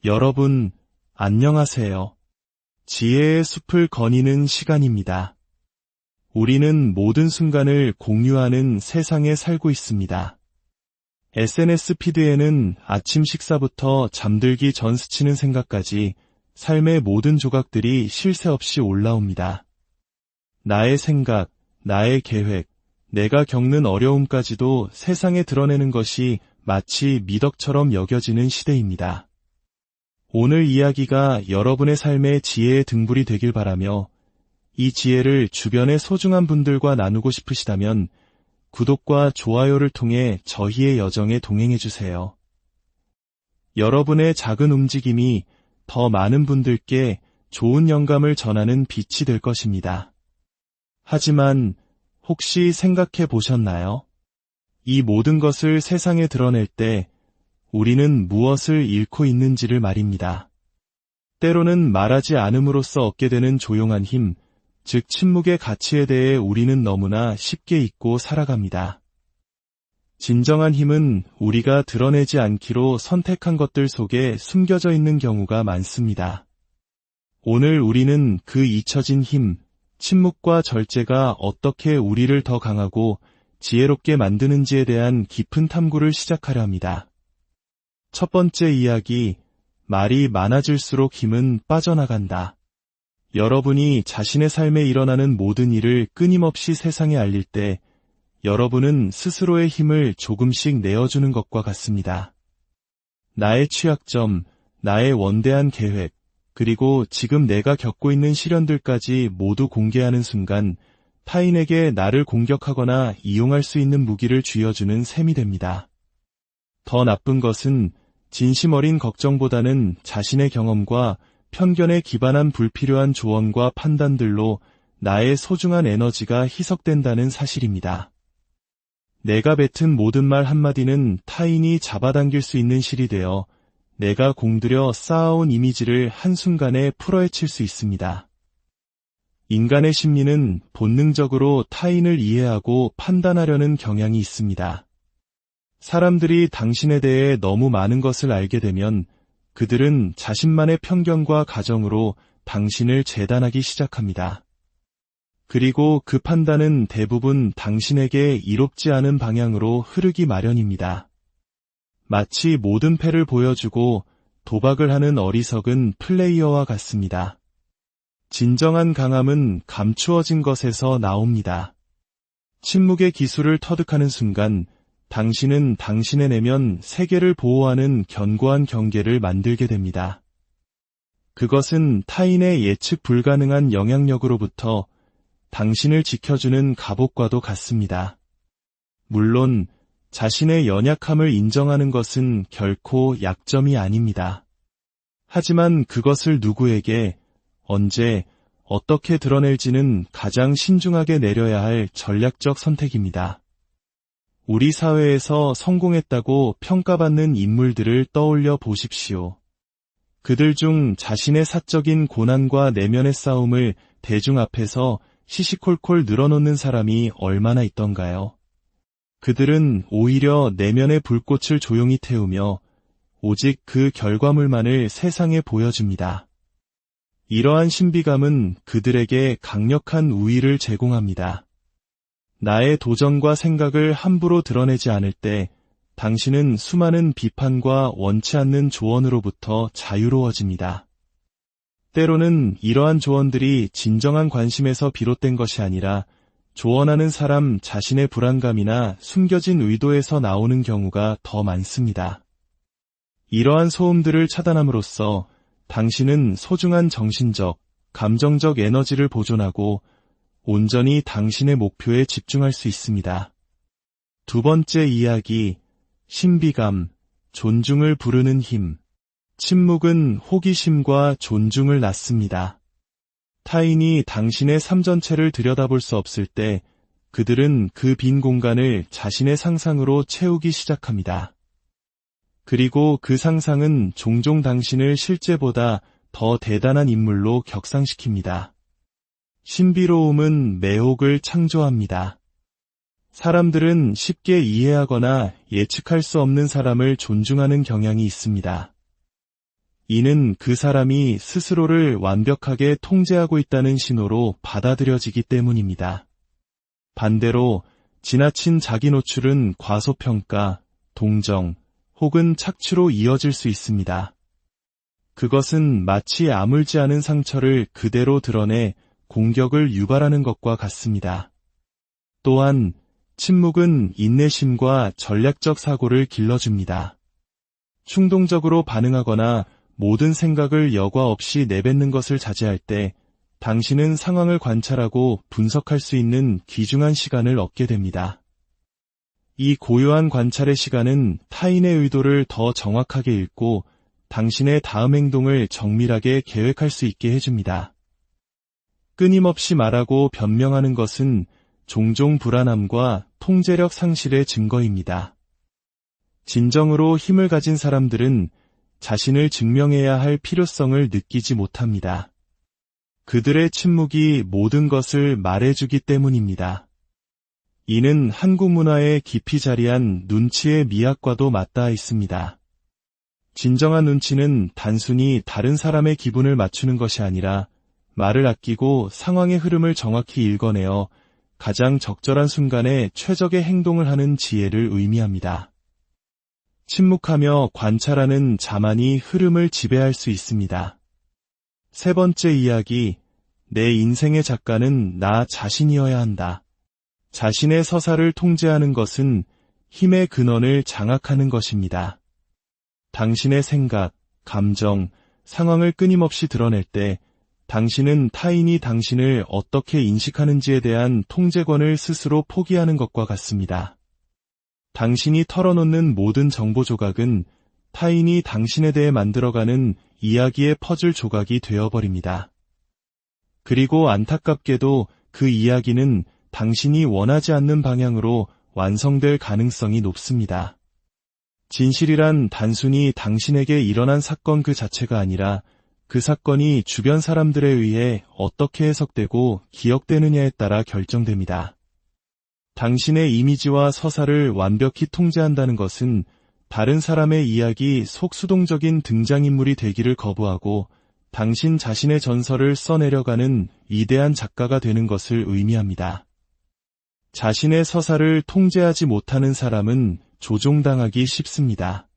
여러분, 안녕하세요. 지혜의 숲을 거니는 시간입니다. 우리는 모든 순간을 공유하는 세상에 살고 있습니다. SNS 피드에는 아침 식사부터 잠들기 전 스치는 생각까지 삶의 모든 조각들이 쉴 새 없이 올라옵니다. 나의 생각, 나의 계획, 내가 겪는 어려움까지도 세상에 드러내는 것이 마치 미덕처럼 여겨지는 시대입니다. 오늘 이야기가 여러분의 삶의 지혜의 등불이 되길 바라며 이 지혜를 주변의 소중한 분들과 나누고 싶으시다면 구독과 좋아요를 통해 저희의 여정에 동행해주세요. 여러분의 작은 움직임이 더 많은 분들께 좋은 영감을 전하는 빛이 될 것입니다. 하지만 혹시 생각해 보셨나요? 이 모든 것을 세상에 드러낼 때 우리는 무엇을 잃고 있는지를 말입니다. 때로는 말하지 않음으로써 얻게 되는 조용한 힘, 즉 침묵의 가치에 대해 우리는 너무나 쉽게 잊고 살아갑니다. 진정한 힘은 우리가 드러내지 않기로 선택한 것들 속에 숨겨져 있는 경우가 많습니다. 오늘 우리는 그 잊혀진 힘, 침묵과 절제가 어떻게 우리를 더 강하고 지혜롭게 만드는지에 대한 깊은 탐구를 시작하려 합니다. 첫 번째 이야기, 말이 많아질수록 힘은 빠져나간다. 여러분이 자신의 삶에 일어나는 모든 일을 끊임없이 세상에 알릴 때 여러분은 스스로의 힘을 조금씩 내어주는 것과 같습니다. 나의 취약점, 나의 원대한 계획, 그리고 지금 내가 겪고 있는 시련들까지 모두 공개하는 순간 타인에게 나를 공격하거나 이용할 수 있는 무기를 쥐어주는 셈이 됩니다. 더 나쁜 것은 진심 어린 걱정보다는 자신의 경험과 편견에 기반한 불필요한 조언과 판단들로 나의 소중한 에너지가 희석된다는 사실입니다. 내가 뱉은 모든 말 한마디는 타인이 잡아당길 수 있는 실이 되어 내가 공들여 쌓아온 이미지를 한순간에 풀어헤칠 수 있습니다. 인간의 심리는 본능적으로 타인을 이해하고 판단하려는 경향이 있습니다. 사람들이 당신에 대해 너무 많은 것을 알게 되면 그들은 자신만의 편견과 가정으로 당신을 재단하기 시작합니다. 그리고 그 판단은 대부분 당신에게 이롭지 않은 방향으로 흐르기 마련입니다. 마치 모든 패를 보여주고 도박을 하는 어리석은 플레이어와 같습니다. 진정한 강함은 감추어진 것에서 나옵니다. 침묵의 기술을 터득하는 순간 당신은 당신의 내면 세계를 보호하는 견고한 경계를 만들게 됩니다. 그것은 타인의 예측 불가능한 영향력으로부터 당신을 지켜주는 갑옷과도 같습니다. 물론 자신의 연약함을 인정하는 것은 결코 약점이 아닙니다. 하지만 그것을 누구에게, 언제, 어떻게 드러낼지는 가장 신중하게 내려야 할 전략적 선택입니다. 우리 사회에서 성공했다고 평가받는 인물들을 떠올려 보십시오. 그들 중 자신의 사적인 고난과 내면의 싸움을 대중 앞에서 시시콜콜 늘어놓는 사람이 얼마나 있던가요? 그들은 오히려 내면의 불꽃을 조용히 태우며 오직 그 결과물만을 세상에 보여줍니다. 이러한 신비감은 그들에게 강력한 우위를 제공합니다. 나의 도전과 생각을 함부로 드러내지 않을 때 당신은 수많은 비판과 원치 않는 조언으로부터 자유로워집니다. 때로는 이러한 조언들이 진정한 관심에서 비롯된 것이 아니라 조언하는 사람 자신의 불안감이나 숨겨진 의도에서 나오는 경우가 더 많습니다. 이러한 소음들을 차단함으로써 당신은 소중한 정신적, 감정적 에너지를 보존하고 온전히 당신의 목표에 집중할 수 있습니다. 두 번째 이야기, 신비감, 존중을 부르는 힘. 침묵은 호기심과 존중을 낳습니다. 타인이 당신의 삶 전체를 들여다볼 수 없을 때 그들은 그 빈 공간을 자신의 상상으로 채우기 시작합니다. 그리고 그 상상은 종종 당신을 실제보다 더 대단한 인물로 격상시킵니다. 신비로움은 매혹을 창조합니다. 사람들은 쉽게 이해하거나 예측할 수 없는 사람을 존중하는 경향이 있습니다. 이는 그 사람이 스스로를 완벽하게 통제하고 있다는 신호로 받아들여지기 때문입니다. 반대로 지나친 자기 노출은 과소평가, 동정, 혹은 착취로 이어질 수 있습니다. 그것은 마치 아물지 않은 상처를 그대로 드러내 공격을 유발하는 것과 같습니다. 또한 침묵은 인내심과 전략적 사고를 길러줍니다. 충동적으로 반응하거나 모든 생각을 여과 없이 내뱉는 것을 자제할 때 당신은 상황을 관찰하고 분석할 수 있는 귀중한 시간을 얻게 됩니다. 이 고요한 관찰의 시간은 타인의 의도를 더 정확하게 읽고 당신의 다음 행동을 정밀하게 계획할 수 있게 해줍니다. 끊임없이 말하고 변명하는 것은 종종 불안함과 통제력 상실의 증거입니다. 진정으로 힘을 가진 사람들은 자신을 증명해야 할 필요성을 느끼지 못합니다. 그들의 침묵이 모든 것을 말해주기 때문입니다. 이는 한국 문화에 깊이 자리한 눈치의 미학과도 맞닿아 있습니다. 진정한 눈치는 단순히 다른 사람의 기분을 맞추는 것이 아니라 말을 아끼고 상황의 흐름을 정확히 읽어내어 가장 적절한 순간에 최적의 행동을 하는 지혜를 의미합니다. 침묵하며 관찰하는 자만이 흐름을 지배할 수 있습니다. 세 번째 이야기, 내 인생의 작가는 나 자신이어야 한다. 자신의 서사를 통제하는 것은 힘의 근원을 장악하는 것입니다. 당신의 생각, 감정, 상황을 끊임없이 드러낼 때 당신은 타인이 당신을 어떻게 인식하는지에 대한 통제권을 스스로 포기하는 것과 같습니다. 당신이 털어놓는 모든 정보 조각은 타인이 당신에 대해 만들어가는 이야기의 퍼즐 조각이 되어버립니다. 그리고 안타깝게도 그 이야기는 당신이 원하지 않는 방향으로 완성될 가능성이 높습니다. 진실이란 단순히 당신에게 일어난 사건 그 자체가 아니라 그 사건이 주변 사람들에 의해 어떻게 해석되고 기억되느냐에 따라 결정됩니다. 당신의 이미지와 서사를 완벽히 통제한다는 것은 다른 사람의 이야기 속수동적인 등장인물이 되기를 거부하고 당신 자신의 전설을 써내려가는 위대한 작가가 되는 것을 의미합니다. 자신의 서사를 통제하지 못하는 사람은 조종당하기 쉽습니다.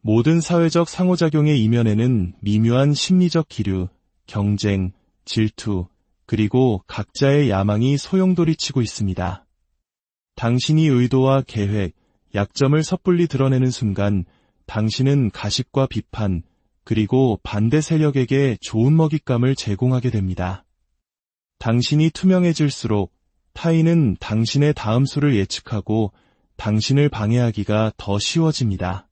모든 사회적 상호작용의 이면에는 미묘한 심리적 기류, 경쟁, 질투, 그리고 각자의 야망이 소용돌이치고 있습니다. 당신이 의도와 계획, 약점을 섣불리 드러내는 순간 당신은 가십과 비판, 그리고 반대 세력에게 좋은 먹잇감을 제공하게 됩니다. 당신이 투명해질수록 타인은 당신의 다음 수를 예측하고 당신을 방해하기가 더 쉬워집니다.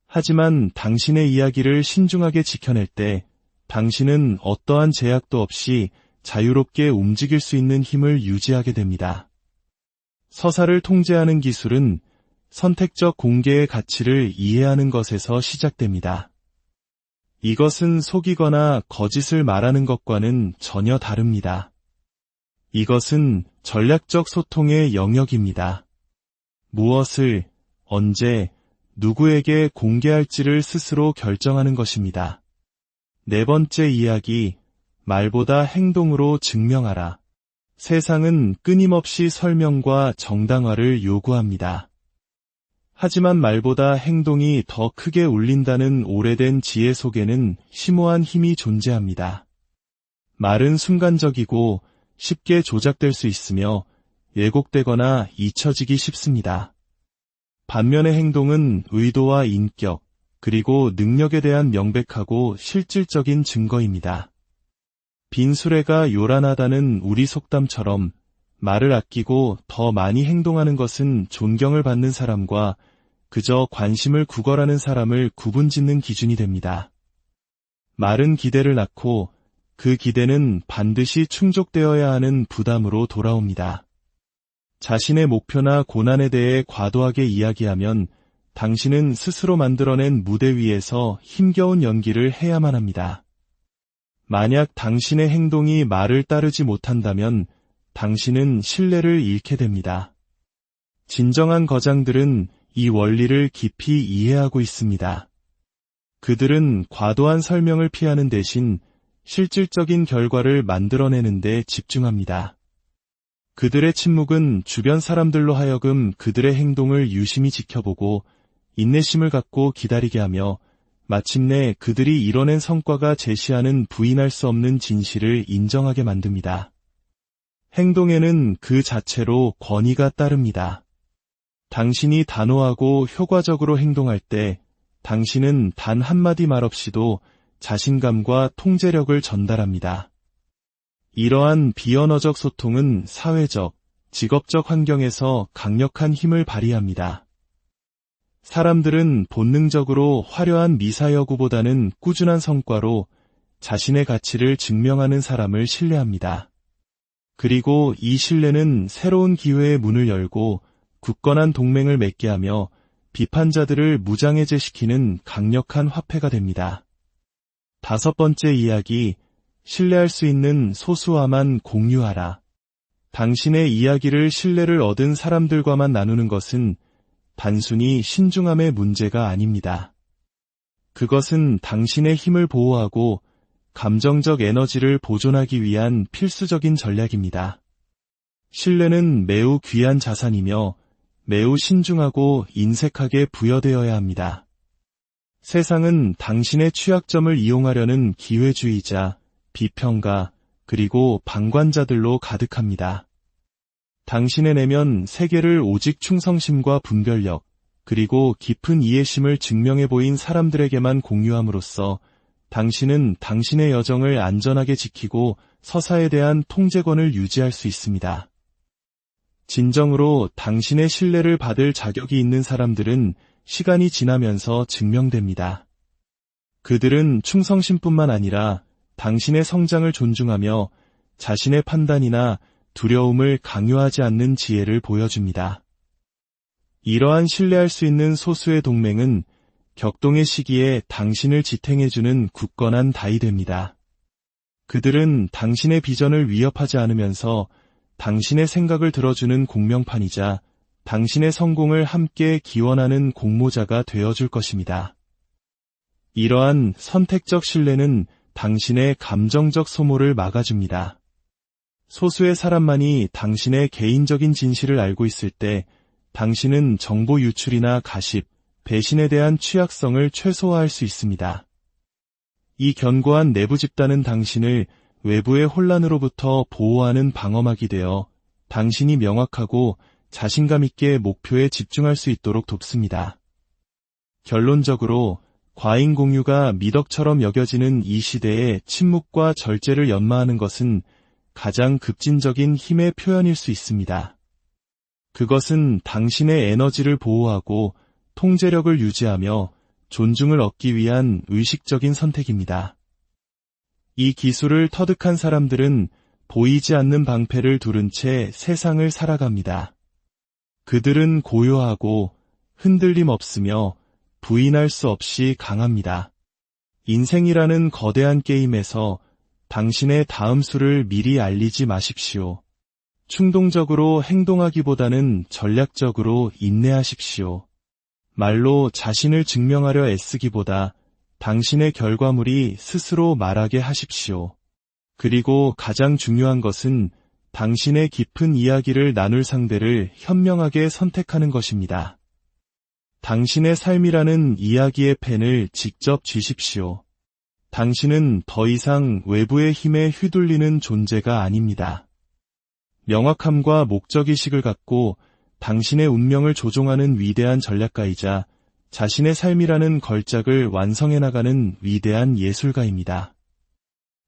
하지만 당신의 이야기를 신중하게 지켜낼 때 당신은 어떠한 제약도 없이 자유롭게 움직일 수 있는 힘을 유지하게 됩니다. 서사를 통제하는 기술은 선택적 공개의 가치를 이해하는 것에서 시작됩니다. 이것은 속이거나 거짓을 말하는 것과는 전혀 다릅니다. 이것은 전략적 소통의 영역입니다. 무엇을, 언제, 누구에게 공개할지를 스스로 결정하는 것입니다. 네 번째 이야기, 말보다 행동으로 증명하라. 세상은 끊임없이 설명과 정당화를 요구합니다. 하지만 말보다 행동이 더 크게 울린다는 오래된 지혜 속에는 심오한 힘이 존재합니다. 말은 순간적이고 쉽게 조작될 수 있으며 왜곡되거나 잊혀지기 쉽습니다. 반면에 행동은 의도와 인격, 그리고 능력에 대한 명백하고 실질적인 증거입니다. 빈 수레가 요란하다는 우리 속담처럼 말을 아끼고 더 많이 행동하는 것은 존경을 받는 사람과 그저 관심을 구걸하는 사람을 구분짓는 기준이 됩니다. 말은 기대를 낳고 그 기대는 반드시 충족되어야 하는 부담으로 돌아옵니다. 자신의 목표나 고난에 대해 과도하게 이야기하면 당신은 스스로 만들어낸 무대 위에서 힘겨운 연기를 해야만 합니다. 만약 당신의 행동이 말을 따르지 못한다면 당신은 신뢰를 잃게 됩니다. 진정한 거장들은 이 원리를 깊이 이해하고 있습니다. 그들은 과도한 설명을 피하는 대신 실질적인 결과를 만들어내는 데 집중합니다. 그들의 침묵은 주변 사람들로 하여금 그들의 행동을 유심히 지켜보고 인내심을 갖고 기다리게 하며 마침내 그들이 이뤄낸 성과가 제시하는 부인할 수 없는 진실을 인정하게 만듭니다. 행동에는 그 자체로 권위가 따릅니다. 당신이 단호하고 효과적으로 행동할 때 당신은 단 한마디 말 없이도 자신감과 통제력을 전달합니다. 이러한 비언어적 소통은 사회적, 직업적 환경에서 강력한 힘을 발휘합니다. 사람들은 본능적으로 화려한 미사여구보다는 꾸준한 성과로 자신의 가치를 증명하는 사람을 신뢰합니다. 그리고 이 신뢰는 새로운 기회의 문을 열고 굳건한 동맹을 맺게 하며 비판자들을 무장해제시키는 강력한 화폐가 됩니다. 5번째 이야기, 신뢰할 수 있는 소수와만 공유하라. 당신의 이야기를 신뢰를 얻은 사람들과만 나누는 것은 단순히 신중함의 문제가 아닙니다. 그것은 당신의 힘을 보호하고 감정적 에너지를 보존하기 위한 필수적인 전략입니다. 신뢰는 매우 귀한 자산이며 매우 신중하고 인색하게 부여되어야 합니다. 세상은 당신의 취약점을 이용하려는 기회주의자, 비평가, 그리고 방관자들로 가득합니다. 당신의 내면 세계를 오직 충성심과 분별력, 그리고 깊은 이해심을 증명해 보인 사람들에게만 공유함으로써 당신은 당신의 여정을 안전하게 지키고 서사에 대한 통제권을 유지할 수 있습니다. 진정으로 당신의 신뢰를 받을 자격이 있는 사람들은 시간이 지나면서 증명됩니다. 그들은 충성심뿐만 아니라 당신의 성장을 존중하며 자신의 판단이나 두려움을 강요하지 않는 지혜를 보여줍니다. 이러한 신뢰할 수 있는 소수의 동맹은 격동의 시기에 당신을 지탱해주는 굳건한 다이 됩니다. 그들은 당신의 비전을 위협하지 않으면서 당신의 생각을 들어주는 공명판이자 당신의 성공을 함께 기원하는 공모자가 되어줄 것입니다. 이러한 선택적 신뢰는 당신의 감정적 소모를 막아줍니다. 소수의 사람만이 당신의 개인적인 진실을 알고 있을 때 당신은 정보 유출이나 가십, 배신에 대한 취약성을 최소화할 수 있습니다. 이 견고한 내부 집단은 당신을 외부의 혼란으로부터 보호하는 방어막이 되어 당신이 명확하고 자신감 있게 목표에 집중할 수 있도록 돕습니다. 결론적으로 과잉 공유가 미덕처럼 여겨지는 이 시대에 침묵과 절제를 연마하는 것은 가장 급진적인 힘의 표현일 수 있습니다. 그것은 당신의 에너지를 보호하고 통제력을 유지하며 존중을 얻기 위한 의식적인 선택입니다. 이 기술을 터득한 사람들은 보이지 않는 방패를 두른 채 세상을 살아갑니다. 그들은 고요하고 흔들림 없으며 부인할 수 없이 강합니다. 인생이라는 거대한 게임에서 당신의 다음 수를 미리 알리지 마십시오. 충동적으로 행동하기보다는 전략적으로 인내하십시오. 말로 자신을 증명하려 애쓰기보다 당신의 결과물이 스스로 말하게 하십시오. 그리고 가장 중요한 것은 당신의 깊은 이야기를 나눌 상대를 현명하게 선택하는 것입니다. 당신의 삶이라는 이야기의 펜을 직접 쥐십시오. 당신은 더 이상 외부의 힘에 휘둘리는 존재가 아닙니다. 명확함과 목적의식을 갖고 당신의 운명을 조종하는 위대한 전략가이자 자신의 삶이라는 걸작을 완성해 나가는 위대한 예술가입니다.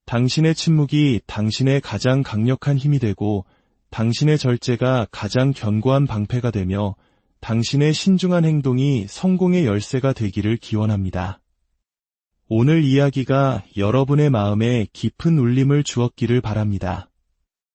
당신의 침묵이 당신의 가장 강력한 힘이 되고 당신의 절제가 가장 견고한 방패가 되며 당신의 신중한 행동이 성공의 열쇠가 되기를 기원합니다. 오늘 이야기가 여러분의 마음에 깊은 울림을 주었기를 바랍니다.